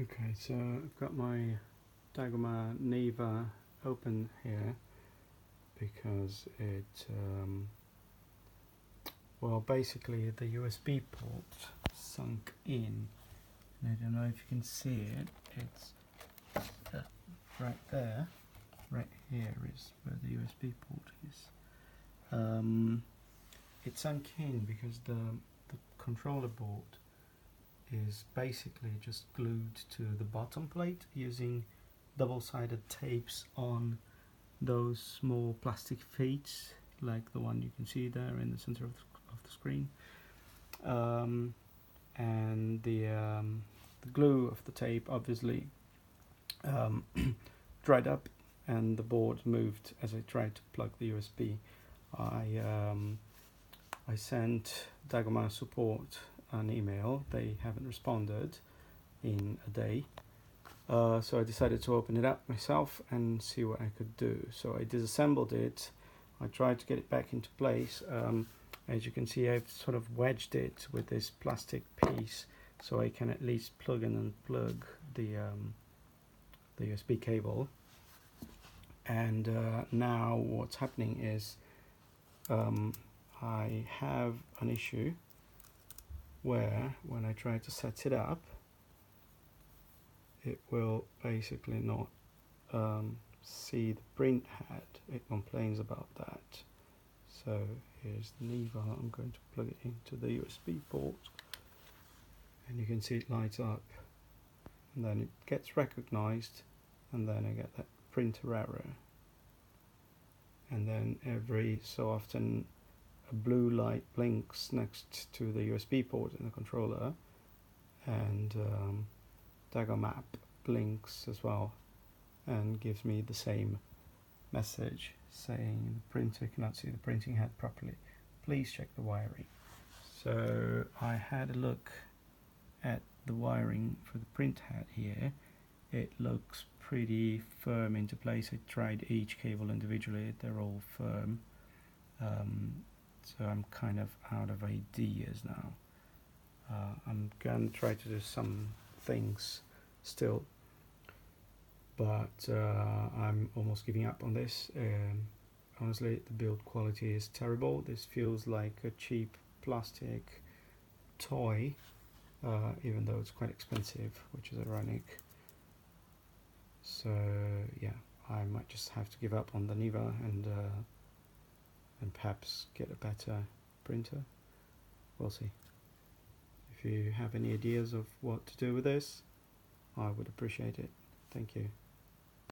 Okay, so I've got my Dagoma Neva open here because it, well, basically the USB port sunk in, and I don't know if you can see it. It's right there, right here is where the USB port is. It sunk in because the controller board is basically just glued to the bottom plate using double-sided tapes on those small plastic feet, like the one you can see there in the center of the screen, and the glue of the tape obviously dried up, and the board moved as I tried to plug the USB. I sent Dagoma support an email. They haven't responded in a day, so I decided to open it up myself and see what I could do. So I disassembled it. I tried to get it back into place. As you can see, I've sort of wedged it with this plastic piece so I can at least plug in and plug the USB cable. And now what's happening is I have an issue where when I try to set it up, it will basically not see the print head. It complains about that. So here's the Neva. I'm going to plug it into the USB port, and you can see it lights up, and then it gets recognized, and then I get that printer error, and then every so often a blue light blinks next to the USB port in the controller, and Dagoma app blinks as well and gives me the same message saying the printer cannot see the printing head properly. Please check the wiring. So I had a look at the wiring for the print head here. It looks pretty firm into place. I tried each cable individually, they're all firm. So I'm kind of out of ideas now. I'm going to try to do some things still, but I'm almost giving up on this. Honestly, the build quality is terrible. This feels like a cheap plastic toy, even though it's quite expensive, which is ironic. So yeah, I might just have to give up on the Neva and perhaps get a better printer. We'll see. If you have any ideas of what to do with this, I would appreciate it. Thank you.